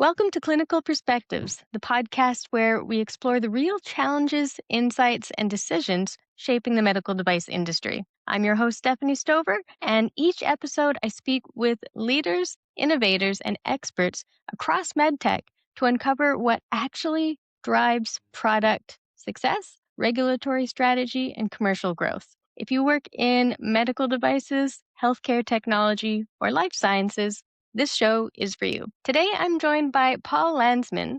Welcome to Clinical Perspectives, the podcast where we explore the real challenges, insights, and decisions shaping the medical device industry. I'm your host, Stephanie Stover, and each episode I speak with leaders, innovators, and experts across medtech to uncover what actually drives product success, regulatory strategy, and commercial growth. If you work in medical devices, healthcare technology, or life sciences, this show is for you. Today, I'm joined by Paul Landesman,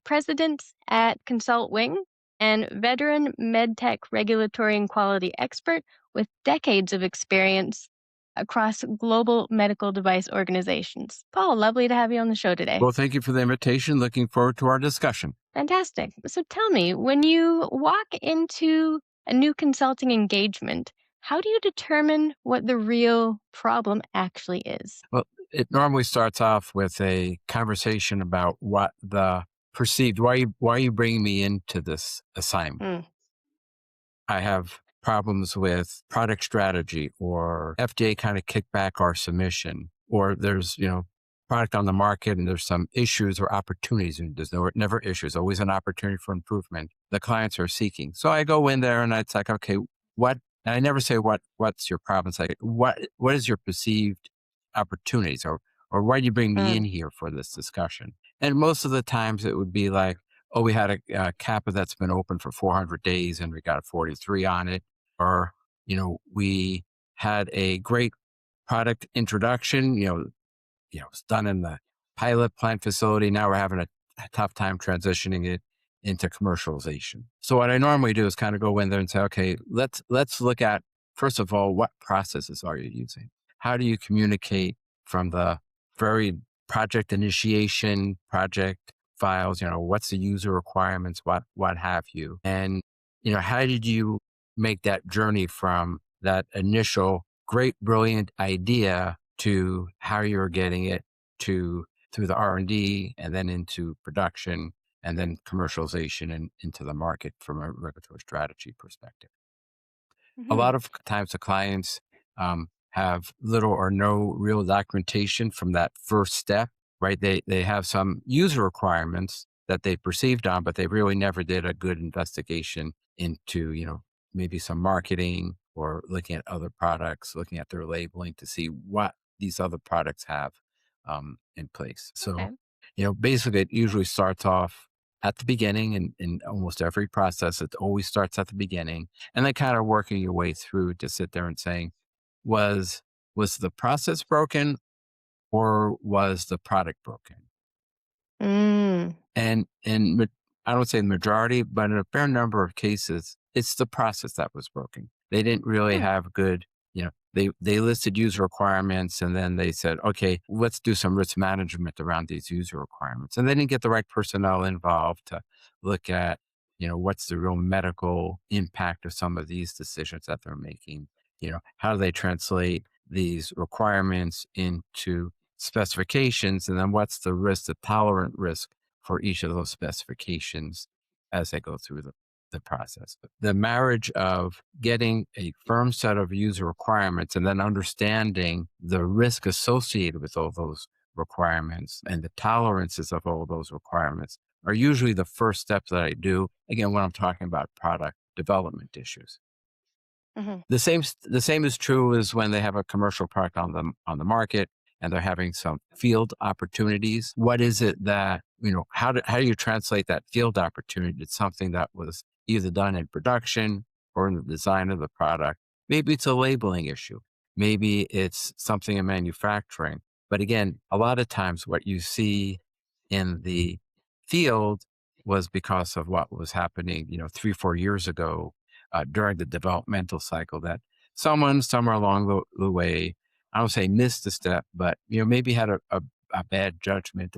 president at Consult Wing and veteran medtech regulatory and quality expert with decades of experience across global medical device organizations. Paul, lovely to have you on the show today. Well, thank you for the invitation. Looking forward to our discussion. Fantastic. So tell me, when you walk into a new consulting engagement, how do you determine what the real problem actually is? Well, it normally starts off with a conversation about what the perceived, why are you bringing me into this assignment? Mm. I have problems with product strategy, or FDA kind of kicked back our submission, or there's, product on the market and there's some issues or opportunities, and there's never issues, always an opportunity for improvement the clients are seeking. So I go in there and it's like, okay, what, and I never say what's your problem. It's like, what is your perceived opportunities, or why do you bring me in here for this discussion? And most of the times it would be like, oh, we had a kappa that's been open for 400 days and we got a 43 on it. Or, we had a great product introduction, it's done in the pilot plant facility. Now we're having a tough time transitioning it into commercialization. So what I normally do is kind of go in there and say, okay, let's look at, first of all, what processes are you using? How do you communicate from the very project initiation, project files, what's the user requirements, what have you? And, how did you make that journey from that initial great, brilliant idea to how you're getting it through the R&D and then into production and then commercialization and into the market from a regulatory strategy perspective. A lot of times the clients have little or no real documentation from that first step, right? They have some user requirements that they perceived on, but they really never did a good investigation into, maybe some marketing or looking at other products, looking at their labeling to see what these other products have in place. So, Okay. Basically it usually starts off at the beginning, in almost every process. It always starts at the beginning, and then kind of working your way through to sit there and saying, was the process broken or was the product broken? Mm. And I don't say the majority, but in a fair number of cases, it's the process that was broken. They didn't really have good, they listed user requirements and then they said, okay, let's do some risk management around these user requirements. And they didn't get the right personnel involved to look at, what's the real medical impact of some of these decisions that they're making. How do they translate these requirements into specifications, and then what's the risk, the tolerant risk for each of those specifications as they go through the process. The marriage of getting a firm set of user requirements and then understanding the risk associated with all those requirements and the tolerances of all those requirements are usually the first steps that I do, again, when I'm talking about product development issues. The same is true as when they have a commercial product on the market and they're having some field opportunities. What is it that, how do you translate that field opportunity to something that was either done in production or in the design of the product? Maybe it's a labeling issue. Maybe it's something in manufacturing. But again, a lot of times what you see in the field was because of what was happening, 3-4 years ago during the developmental cycle, that someone somewhere along the way, I don't say missed a step, but maybe had a bad judgment,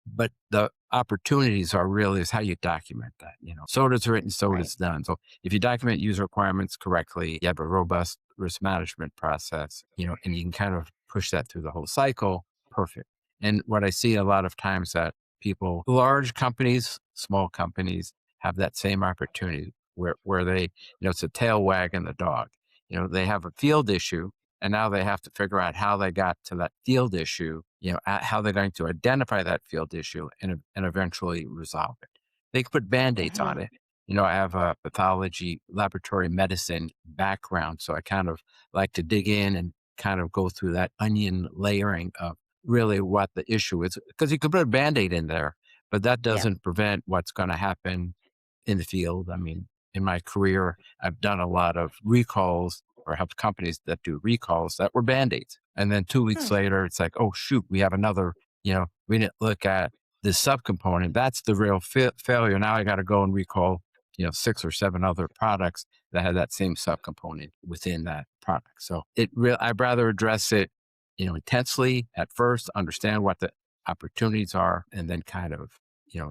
but the opportunities are really is how you document that. So it's written, so Right. it's done. So if you document user requirements correctly, you have a robust risk management process, and you can kind of push that through the whole cycle. Perfect. And what I see a lot of times that people, large companies, small companies, have that same opportunity where they, it's a tail wagging the dog. They have a field issue And now they have to figure out how they got to that field issue, how they're going to identify that field issue and eventually resolve it. They can put band-aids on Hmm. it. I have a pathology laboratory medicine background, so I kind of like to dig in and kind of go through that onion layering of really what the issue is. Because you could put a band-aid in there, but that Yeah. doesn't prevent what's going to happen in the field. I mean, in my career, I've done a lot of recalls or helped companies that do recalls that were band-aids. And then 2 weeks Hmm. later, it's like, oh, shoot, we have another, we didn't look at this subcomponent. That's the real failure. Now I got to go and recall, 6 or 7 other products that had that same subcomponent within that product. So I'd rather address it, intensely at first, understand what the opportunities are, and then kind of,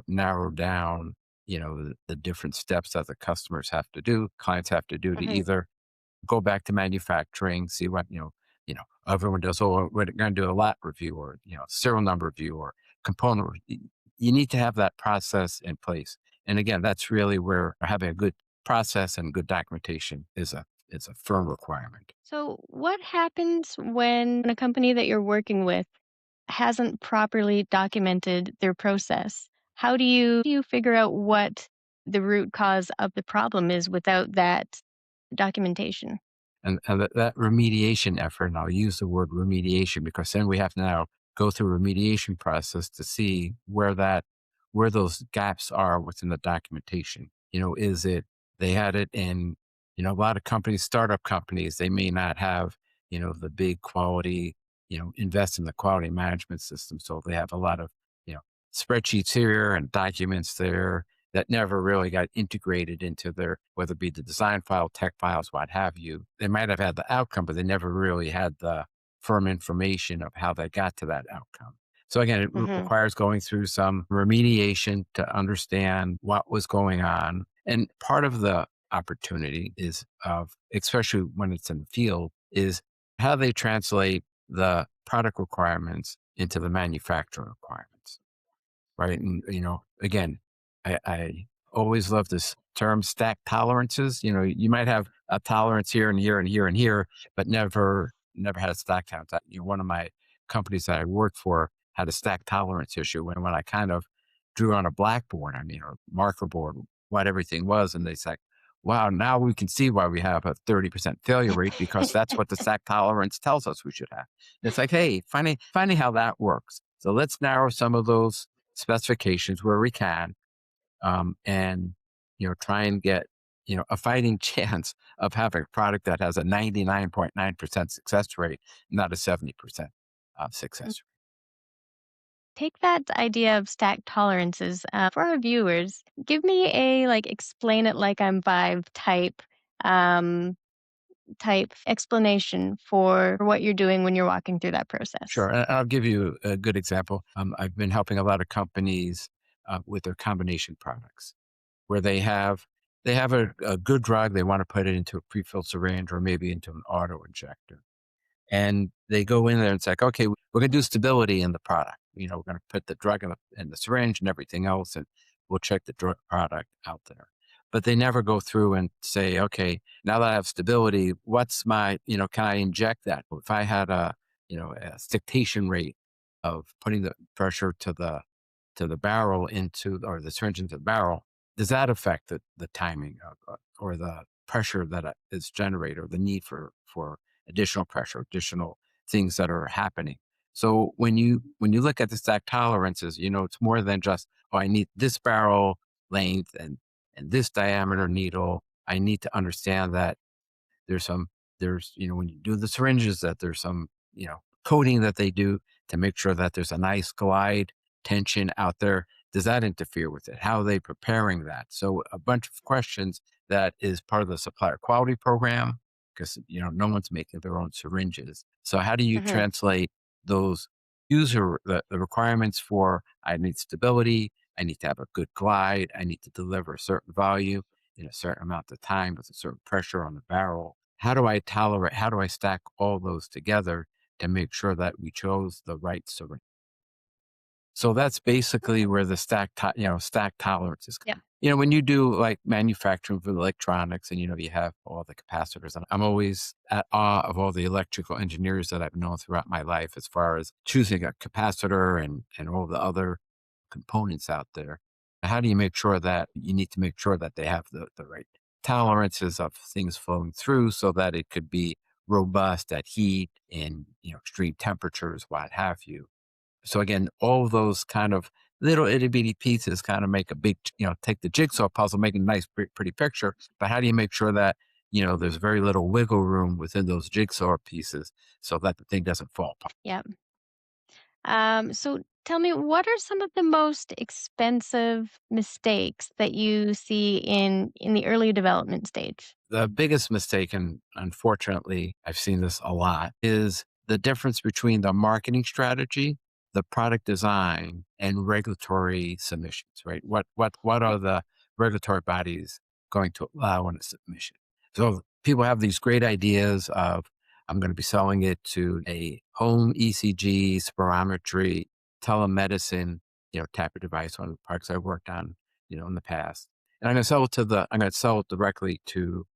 narrow down the different steps that the customers have to do, clients have to do to Hmm. either go back to manufacturing, see what, everyone does, oh, we're going to do a lot review or, serial number review or component. You need to have that process in place. And again, that's really where having a good process and good documentation is a firm requirement. So, what happens when a company that you're working with hasn't properly documented their process? How do you figure out what the root cause of the problem is without that documentation? And that remediation effort, and I'll use the word remediation because then we have to now go through a remediation process to see where those gaps are within the documentation. Is it they had it in, a lot of companies, startup companies, they may not have, the big quality, invest in the quality management system. So they have a lot of, you know, spreadsheets here and documents there that never really got integrated into their, whether it be the design file, tech files, what have you. They might have had the outcome, but they never really had the firm information of how they got to that outcome. So again, it Hmm. requires going through some remediation to understand what was going on. And part of the opportunity is of, especially when it's in the field, is how they translate the product requirements into the manufacturing requirements. Right. And, again, I always love this term stack tolerances. You might have a tolerance here and here and here and here, but never had a stack tolerance. One of my companies that I worked for had a stack tolerance issue when I kind of drew on a blackboard, or marker board, what everything was. And they said, wow, now we can see why we have a 30% failure rate because that's what the stack tolerance tells us we should have. And it's like, hey, finding how that works. So let's narrow some of those specifications where we can, and try and get a fighting chance of having a product that has a 99.9% success rate, not a 70% success rate. Take that idea of stack tolerances for our viewers. Give me a like explain it like I'm five um, type explanation for what you're doing when you're walking through that process. Sure, and I'll give you a good example. I've been helping a lot of companies with their combination products where they have a good drug, they want to put it into a prefilled syringe or maybe into an auto injector. And they go in there and it's like, okay, we're going to do stability in the product. We're going to put the drug in the syringe and everything else, and we'll check the drug product out there. But they never go through and say, okay, now that I have stability, what's my, can I inject that? If I had a dictation rate of putting the pressure to the barrel into, or the syringe into the barrel, does that affect the timing of, or the pressure that is generated, or the need for additional pressure, additional things that are happening? So when you look at the stack tolerances, it's more than just, oh, I need this barrel length and this diameter needle. I need to understand that there's some there's when you do the syringes, that there's some coating that they do to make sure that there's a nice glide tension out there. Does that interfere with it? How are they preparing that? So a bunch of questions that is part of the supplier quality program, because no one's making their own syringes. So how do you Hmm. translate those the requirements for, I need stability, I need to have a good glide, I need to deliver a certain value in a certain amount of time with a certain pressure on the barrel. How do I stack all those together to make sure that we chose the right syringe? So that's basically where the stack tolerances Yeah. come. When you do like manufacturing for electronics and, you have all the capacitors, and I'm always at awe of all the electrical engineers that I've known throughout my life as far as choosing a capacitor and all the other components out there. How do you make sure that you need to make sure that they have the right tolerances of things flowing through so that it could be robust at heat and, extreme temperatures, what have you. So again, all of those kind of little itty bitty pieces kind of make a big, take the jigsaw puzzle, make a nice, pretty picture. But how do you make sure that, there's very little wiggle room within those jigsaw pieces so that the thing doesn't fall apart? Yeah. So tell me, what are some of the most expensive mistakes that you see in the early development stage? The biggest mistake, and unfortunately, I've seen this a lot, is the difference between the marketing strategy, the product design, and regulatory submissions, right? What Okay. are the regulatory bodies going to allow in a submission? So people have these great ideas of, I'm going to be selling it to a home ECG, spirometry, telemedicine, type of device, one of the products I worked on, in the past. And I'm going to sell it directly to,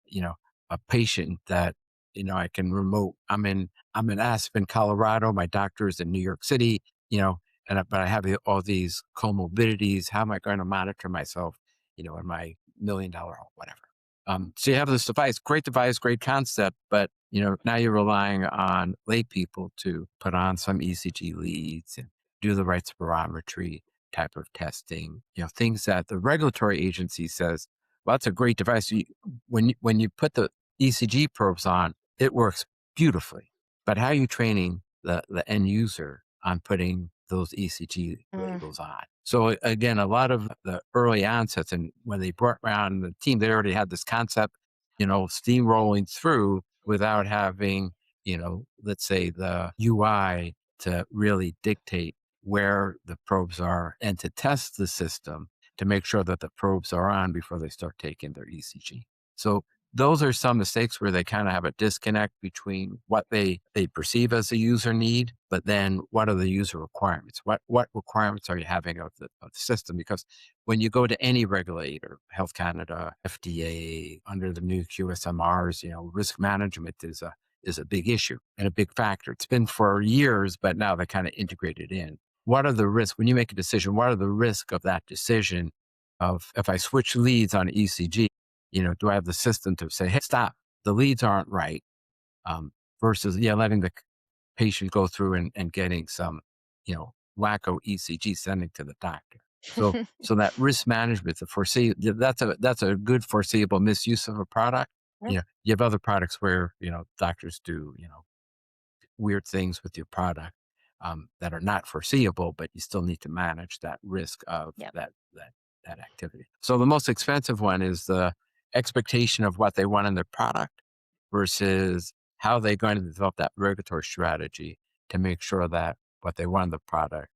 a patient that, I can remote. I'm in Aspen, Colorado. My doctor is in New York City, but I have all these comorbidities. How am I going to monitor myself, in my $1 million home, whatever. So you have this device, great concept, but now you're relying on lay people to put on some ECG leads and do the right spirometry type of testing, things that the regulatory agency says, well, that's a great device. When you put the ECG probes on, it works beautifully. But how are you training the end user on putting those ECG Mm, labels on? So again, a lot of the early onsets, and when they brought around the team, they already had this concept, steamrolling through without having, let's say the UI to really dictate where the probes are and to test the system to make sure that the probes are on before they start taking their ECG. So those are some mistakes where they kind of have a disconnect between what they perceive as a user need, but then what are the user requirements? What requirements are you having of the system? Because when you go to any regulator, Health Canada, FDA, under the new QSMRs, risk management is a big issue and a big factor. It's been for years, but now they kind of integrate it in. What are the risks when you make a decision? What are the risks of that decision? Of if I switch leads on ECG, do I have the system to say, hey, stop, the leads aren't right, versus, letting the patient go through and getting some, wacko ECG sending to the doctor. So that risk management, that's a good foreseeable misuse of a product. yep, You have other products where, doctors do, weird things with your product that are not foreseeable, but you still need to manage that risk of yep. that activity. So the most expensive one is the expectation of what they want in their product versus how they're going to develop that regulatory strategy to make sure that what they want in the product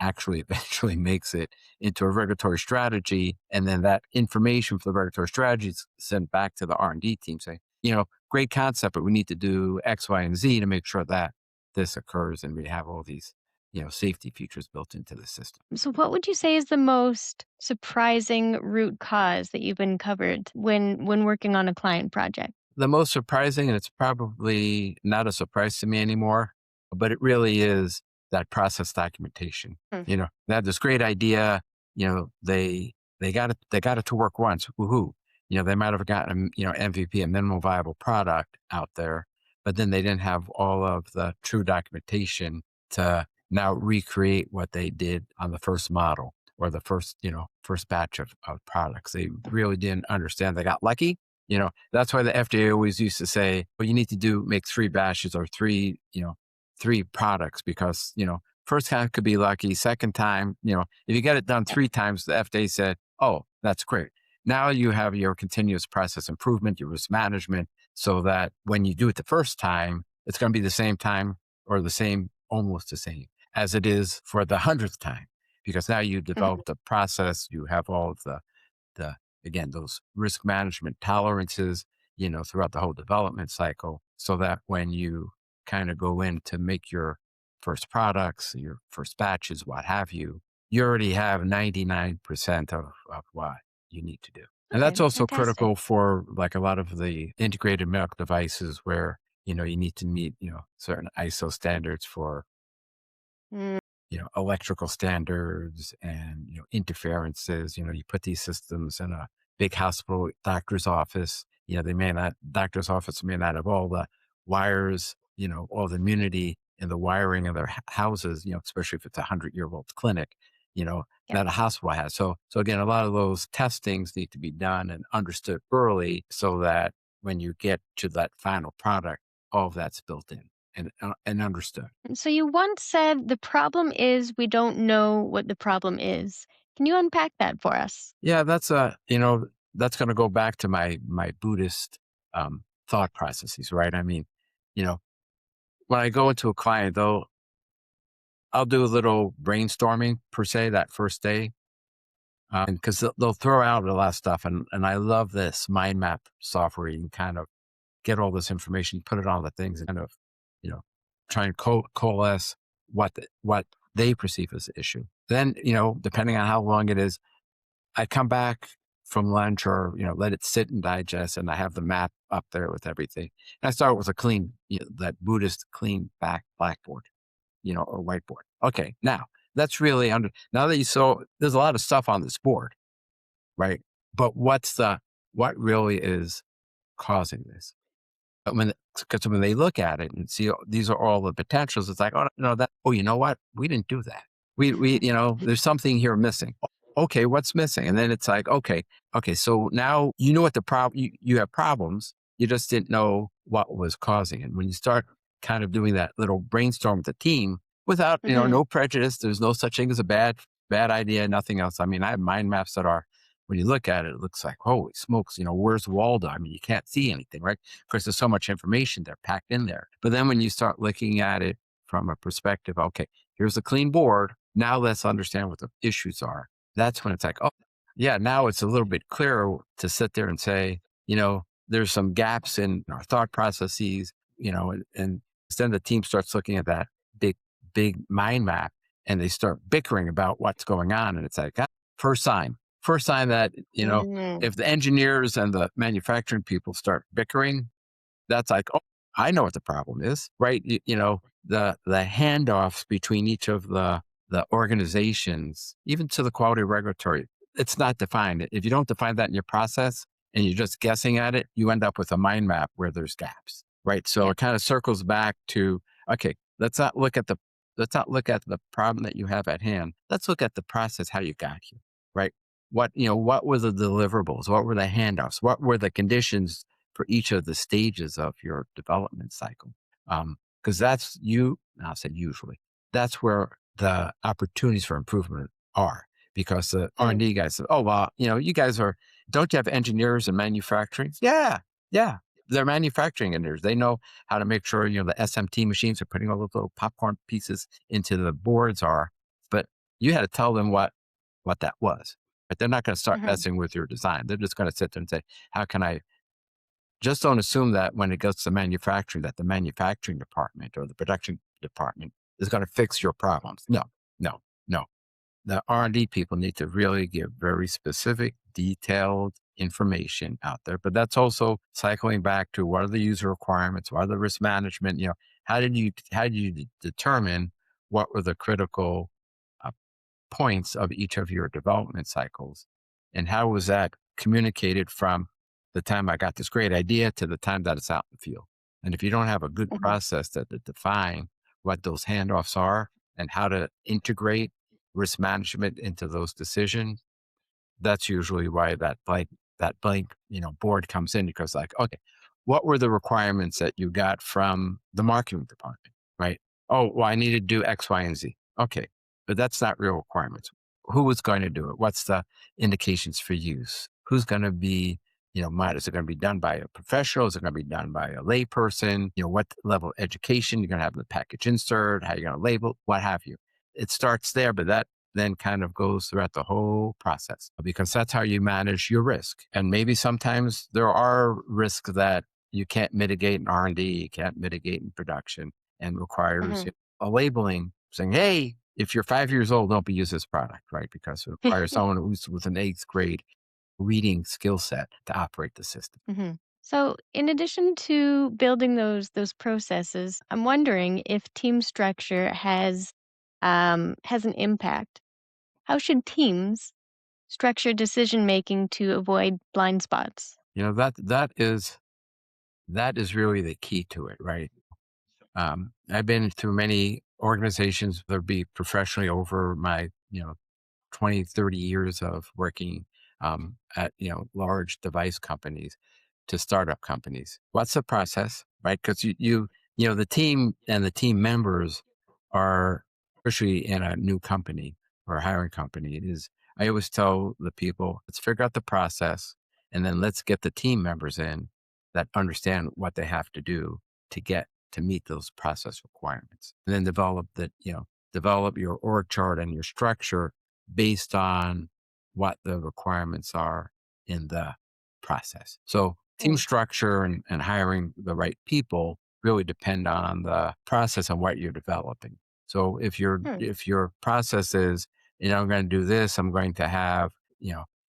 actually eventually makes it into a regulatory strategy. And then that information for the regulatory strategy is sent back to the R&D team saying, great concept, but we need to do X, Y, and Z to make sure that this occurs. And we have all these, safety features built into the system. So, what would you say is the most surprising root cause that you've uncovered when working on a client project? The most surprising, and it's probably not a surprise to me anymore, but it really is that process documentation. Hmm. They had this great idea. They got it to work once. Woohoo! They might have gotten MVP, a minimal viable product out there, but then they didn't have all of the true documentation to now recreate what they did on the first model or the first batch of products. They really didn't understand. They got lucky. That's why the FDA always used to say, well, you need to make 3 batches or three products because, first time could be lucky. Second time, if you get it done 3 times, the FDA said, oh, that's great. Now you have your continuous process improvement, your risk management, so that when you do it the first time, it's going to be the same time or almost the same as it is for the 100th time, because now you developed a process, you have all of the again, those risk management tolerances, throughout the whole development cycle, so that when you kind of go in to make your first products, your first batches, what have you, you already have 99% of what you need to do. And Okay, that's also fantastic. critical for like a lot of the integrated medical devices where, you need to meet, certain ISO standards for Mm, electrical standards and, interferences. You put these systems in a big hospital doctor's office, doctor's office may not have all the wires, all the immunity and the wiring of their houses, especially if it's a 100-year-old clinic, you know, yeah. that a hospital has. So again, a lot of those testings need to be done and understood early so that when you get to that final product, all of that's built in and understood. So you once said the problem is we don't know what the problem is. Can you unpack that for us? Yeah, that's going to go back to my Buddhist thought processes, right? I mean, you know, when I go into a client, I'll do a little brainstorming per se that first day, because they'll throw out a lot of stuff, and I love this mind map software. You can kind of get all this information, put it on the things, and kind of, you know, try and coalesce what they perceive as the issue. Then, depending on how long it is, I come back from lunch or, let it sit and digest, and I have the map up there with everything. And I start with a clean, that Buddhist clean back blackboard, or whiteboard. Okay, now that's really now that you saw there's a lot of stuff on this board, right? But what really is causing this? Because when they look at it and see these are all the potentials, it's like, oh no, you know what? We didn't do that. There's something here missing. Okay, what's missing? And then it's like, okay, so now you know what the problem you have problems. You just didn't know what was causing it. When you start kind of doing that little brainstorm with the team without, Hmm. no prejudice, there's no such thing as a bad idea, nothing else. I mean, I have mind maps that are when you look at it, it looks like, holy smokes, where's Waldo? I mean, you can't see anything, right? Of course, there's so much information there packed in there. But then when you start looking at it from a perspective, okay, here's a clean board. Now let's understand what the issues are. That's when it's like, oh, yeah, now it's a little bit clearer to sit there and say, there's some gaps in our thought processes, and then the team starts looking at that big, big mind map and they start bickering about what's going on. And it's like, first sign first sign that, Mm, if the engineers and the manufacturing people start bickering, that's like, oh, I know what the problem is, right? The handoffs between each of the organizations, even to the quality regulatory, it's not defined. If you don't define that in your process and you're just guessing at it, you end up with a mind map where there's gaps, right? So yeah. it kind of circles back to, okay, let's not look at the problem that you have at hand. Let's look at the process, how you got here, right? What were the deliverables? What were the handoffs? What were the conditions for each of the stages of your development cycle? Because I'll say usually, that's where the opportunities for improvement are. Because the Mm, R&D guys said, oh, well, you guys don't you have engineers and manufacturing? Yeah, yeah. They're manufacturing engineers. They know how to make sure, the SMT machines are putting all those little popcorn pieces into the boards are, but you had to tell them what that was. But they're not going to start mhm. messing with your design. They're just going to sit there and say, how can I just don't assume that when it goes to manufacturing, that the manufacturing department or the production department is going to fix your problems. No, no, no. The R&D people need to really give very specific, detailed information out there. But that's also cycling back to what are the user requirements, what are the risk management, how did you determine what were the critical uh, points of each of your development cycles? And how was that communicated from the time I got this great idea to the time that it's out in the field? And if you don't have a good Mhm. process that define what those handoffs are and how to integrate risk management into those decisions, that's usually why that blank board comes in because like, okay, what were the requirements that you got from the marketing department, right? Oh, well, I need to do X, Y, and Z. Okay, but that's not real requirements. Who is going to do it? What's the indications for use? Who's going to be, is it going to be done by a professional? Is it going to be done by a layperson? What level of education you're going to have in the package insert? How you're going to label, what have you? It starts there, but that then kind of goes throughout the whole process because that's how you manage your risk. And maybe sometimes there are risks that you can't mitigate in R&D, you can't mitigate in production and requires Mhm. a labeling saying, hey, if you're 5 years old, don't be using this product, right? Because it requires someone who's with an eighth grade reading skill set to operate the system. Mhm. So, in addition to building those processes, I'm wondering if team structure has an impact. How should teams structure decision making to avoid blind spots? That is really the key to it, right? I've been through many organizations, whether it be professionally over my, 20, 30 years of working at, large device companies to startup companies. What's the process, right? Because the team and the team members are, especially in a new company or a hiring company, I always tell the people, let's figure out the process and then let's get the team members in that understand what they have to do to get to meet those process requirements. And then develop your org chart and your structure based on what the requirements are in the process. So team Mm, structure and hiring the right people really depend on the process and what you're developing. So mm, if your process is, I'm going to do this, I'm going to have,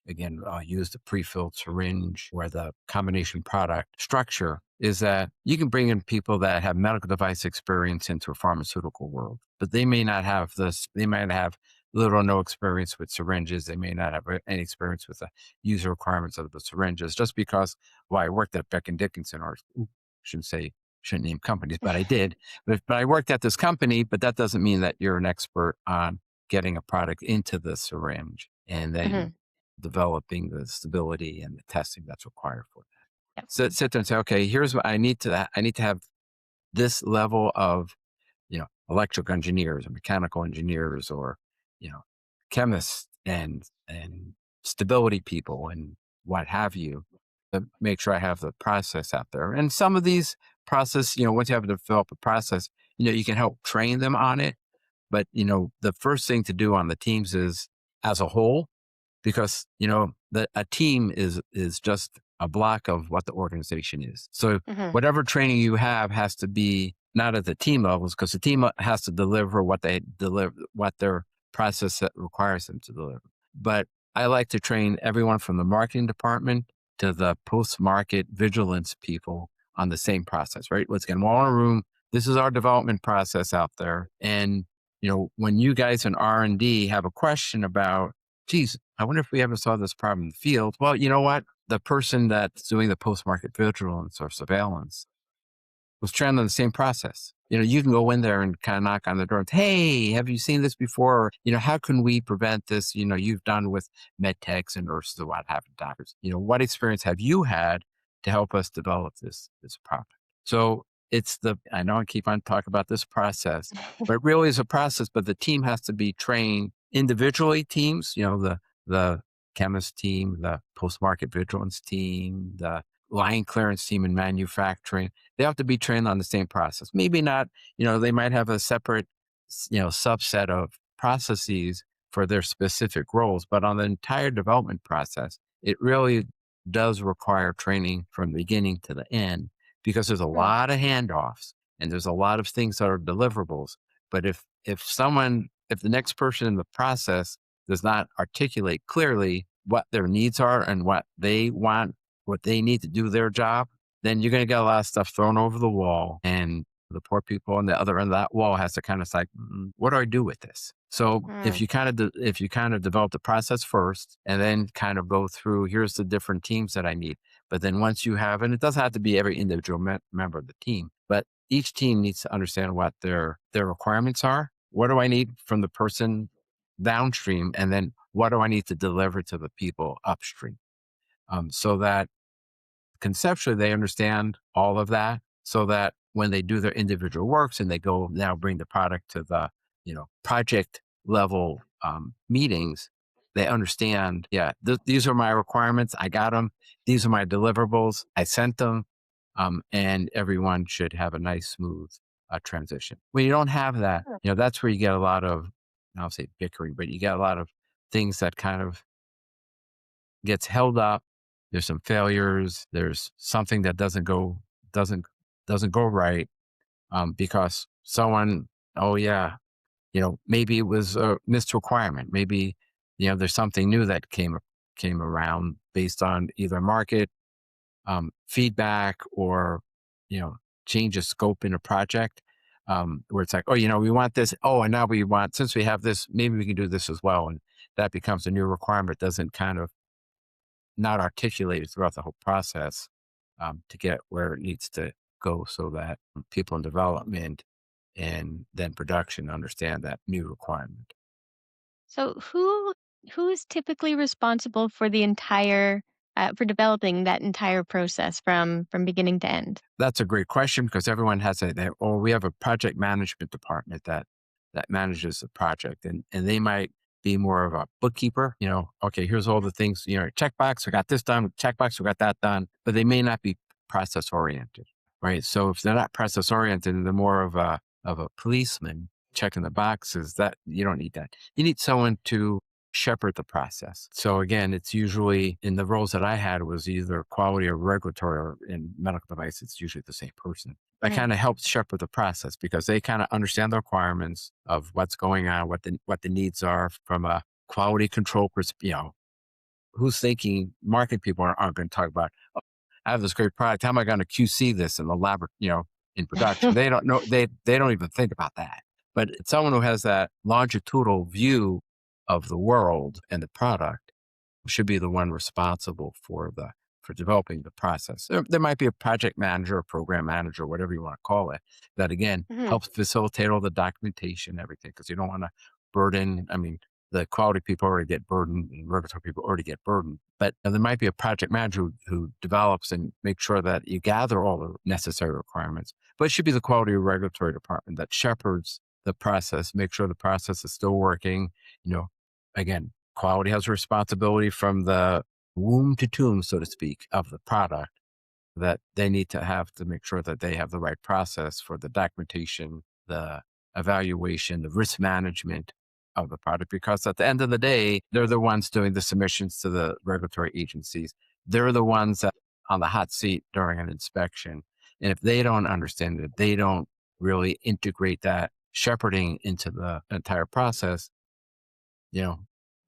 again, I'll use the pre-filled syringe or the combination product structure is that you can bring in people that have medical device experience into a pharmaceutical world, but they may not have this, they might have little or no experience with syringes. They may not have any experience with the user requirements of the syringes just because, well, I worked at Beck and Dickinson or shouldn't say, shouldn't name companies, but I did. But I worked at this company, but that doesn't mean that you're an expert on getting a product into the syringe and then mhm, developing the stability and the testing that's required for that. yep, Sit there and say, okay, here's what I need to have this level of, electrical engineers or mechanical engineers or, you know, chemists and stability people and what have you to make sure I have the process out there. And some of these process, once you have to develop a process, you can help train them on it. But, the first thing to do on the teams is as a whole, because a team is just a block of what the organization is. So mhm, whatever training you have has to be not at the team levels, because the team has to deliver what they deliver, what their process that requires them to deliver. But I like to train everyone from the marketing department to the post-market vigilance people on the same process, right? Let's get them all in a room. This is our development process out there. And when you guys in R&D have a question about, geez, I wonder if we ever saw this problem in the field. Well, you know what? The person that's doing the post-market vigilance or surveillance was trained on the same process. You can go in there and kind of knock on the door and, hey, have you seen this before? Or, how can we prevent this? You've done with med techs and nurses or what have you, doctors. What experience have you had to help us develop this product? So I know I keep on talking about this process, but it really is a process, but the team has to be trained individually, teams, the chemist team, the post-market vigilance team, the line clearance team in manufacturing. They have to be trained on the same process. Maybe not, they might have a separate, subset of processes for their specific roles, but on the entire development process, it really does require training from the beginning to the end because there's a mm, lot of handoffs and there's a lot of things that are deliverables. But if the next person in the process does not articulate clearly what their needs are and what they want, what they need to do their job, then you're going to get a lot of stuff thrown over the wall. And the poor people on the other end of that wall has to kind of say, what do I do with this? So mm, if you kind of develop the process first and then kind of go through, here's the different teams that I need. But then once you have, and it doesn't have to be every individual member of the team, but each team needs to understand what their requirements are. What do I need from the person downstream? And then what do I need to deliver to the people upstream? So that conceptually they understand all of that so that when they do their individual works and they go now bring the product to the project level meetings, they understand, yeah, these are my requirements, I got them, these are my deliverables, I sent them, and everyone should have a nice smooth transition. When you don't have that, that's where you get a lot of, I'll say bickering, but you get a lot of things that kind of gets held up. There's some failures. There's something that doesn't go right because someone Oh yeah. Maybe it was a missed requirement. Maybe, there's something new that came around based on either market feedback or, you know, change of scope in a project, where it's like, oh, we want this. Oh, and now we want, since we have this, maybe we can do this as well. And that becomes a new requirement, doesn't kind of not articulated throughout the whole process, to get where it needs to go so that people in development and then production understand that new requirement. So who is typically responsible for the entire for developing that entire process from beginning to end? That's a great question because everyone has or we have a project management department that manages the project, and they might be more of a bookkeeper. Okay, here's all the things. Checkbox, we got this done. Checkbox, we got that done. But they may not be process oriented, right? So if they're not process oriented, and they're more of a policeman checking the boxes. That you don't need that. You need someone to shepherd the process. So again, it's usually in the roles that I had was either quality or regulatory, or in medical device, it's usually the same person. That Mhm. kind of helps shepherd the process because they kind of understand the requirements of what's going on, what the needs are from a quality control perspective. Who's thinking market people aren't going to talk about, "Oh, I have this great product. How am I going to QC this in the lab, in production?" They don't know. They don't even think about that. But it's someone who has that longitudinal view of the world and the product should be the one responsible for developing the process. There might be a project manager, a program manager, whatever you want to call it, that again Mhm. helps facilitate all the documentation, everything, because you don't want to burden. I mean, the quality people already get burdened, and regulatory people already get burdened. But there might be a project manager who develops and makes sure that you gather all the necessary requirements. But it should be the quality regulatory department that shepherds the process, make sure the process is still working. You know, again, quality has a responsibility from the womb to tomb, so to speak, of the product, that they need to have to make sure that they have the right process for the documentation, the evaluation, the risk management of the product. Because at the end of the day, they're the ones doing the submissions to the regulatory agencies. They're the ones that on the hot seat during an inspection. And if they don't understand it, they don't really integrate that shepherding into the entire process, you know,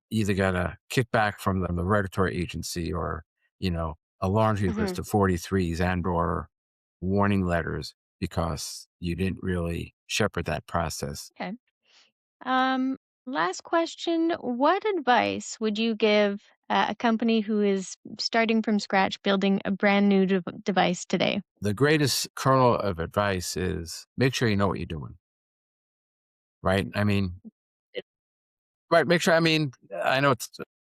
either got a kickback from the regulatory agency or, a laundry list Mhm. of 43s and or warning letters because you didn't really shepherd that process. Okay. Um, Last question. What advice would you give a company who is starting from scratch building a brand new device today? The greatest kernel of advice is make sure you know what you're doing, right? I mean, right. Make sure. I mean, I know it's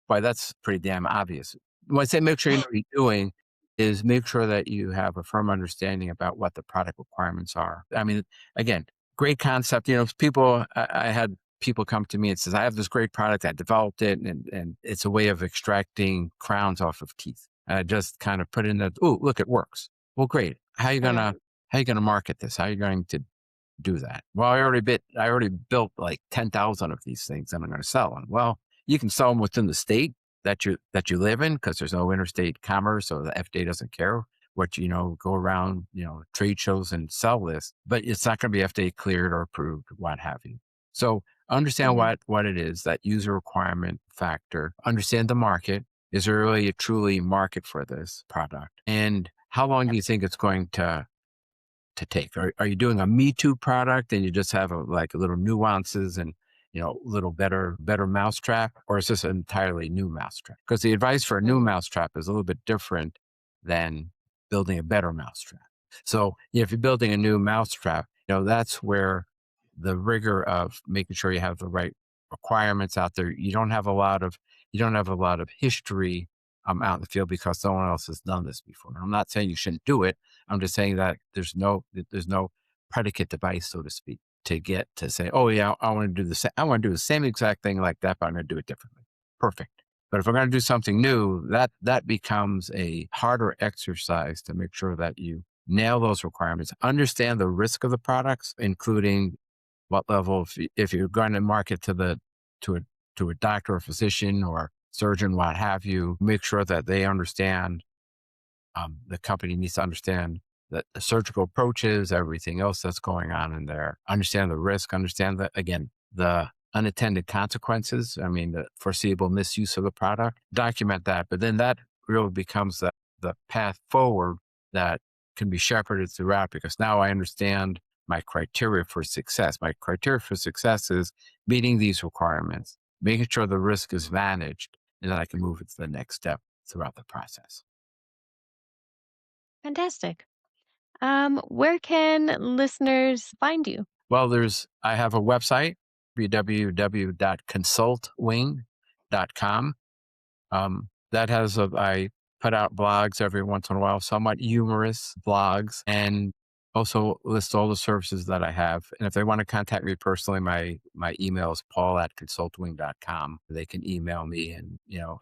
why that's pretty damn obvious. When I say make sure you know what you're doing, is make sure that you have a firm understanding about what the product requirements are. I mean, again, great concept. People. I had people come to me and says, "I have this great product. I developed it, and it's a way of extracting crowns off of teeth." And I just kind of put in that. Oh, look, it works. Well, great. How you gonna market this? How are you going to do that? Well, I already built like 10,000 of these things and I'm going to sell them. Well, you can sell them within the state that you live in because there's no interstate commerce, or the FDA doesn't care what go around, trade shows and sell this, but it's not going to be FDA cleared or approved, what have you. So understand Mhm. what it is, that user requirement factor, understand the market. Is there really a truly market for this product? And how long do Yep. you think it's going to take? Are you doing a Me Too product and you just have like a little nuances and little better mousetrap, or is this an entirely new mousetrap? Because the advice for a new Mhm. mousetrap is a little bit different than building a better mousetrap. So if you're building a new mousetrap, that's where the rigor of making sure you have the right requirements out there. You don't have a lot of history out in the field because someone else has done this before. I'm not saying you shouldn't do it. I'm just saying that there's no predicate device, so to speak, to get to say, oh yeah, I want to do the same. I want to do the same exact thing like that, but I'm going to do it differently. Perfect. But if we're going to do something new, that becomes a harder exercise to make sure that you nail those requirements, understand the risk of the products, including what level, if you're going to market to a to a doctor or physician or surgeon, what have you, make sure that they understand, the company needs to understand the surgical approaches, everything else that's going on in there. Understand the risk, understand that, again, the unintended consequences. I mean, the foreseeable misuse of the product, document that. But then that really becomes the path forward that can be shepherded throughout, because now I understand my criteria for success. My criteria for success is meeting these requirements, making sure the risk is managed, and then I can move it to the next step throughout the process. Fantastic. Where can listeners find you? Well, I have a website, www.consultwing.com. That has I put out blogs every once in a while, somewhat humorous blogs, and also list all the services that I have. And if they want to contact me personally, my email is paul@consultwing.com. They can email me. And,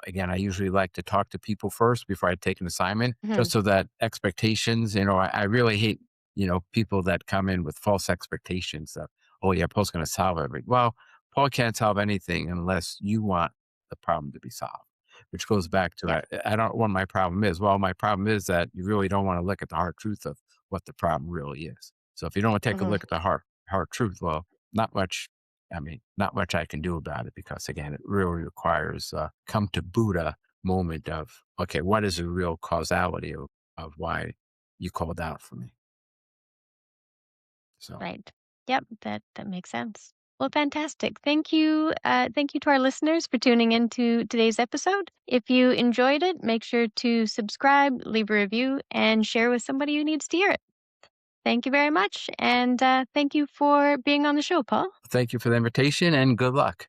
again, I usually like to talk to people first before I take an assignment, Mhm. just so that expectations, I really hate, people that come in with false expectations of, oh yeah, Paul's going to solve everything. Well, Paul can't solve anything unless you want the problem to be solved, which goes back to, Yeah. I don't what my problem is. Well, my problem is that you really don't want to look at the hard truth of what the problem really is. So if you don't want to take a Mhm. look at the hard truth, well, not much. Not much I can do about it, because again, it really requires come to Buddha moment of, okay, what is the real causality of why you called out for me? So Right. Yep, that makes sense. Well, fantastic. Thank you to our listeners for tuning into today's episode. If you enjoyed it, make sure to subscribe, leave a review, and share with somebody who needs to hear it. Thank you very much, and thank you for being on the show, Paul. thank you for the invitation and good luck.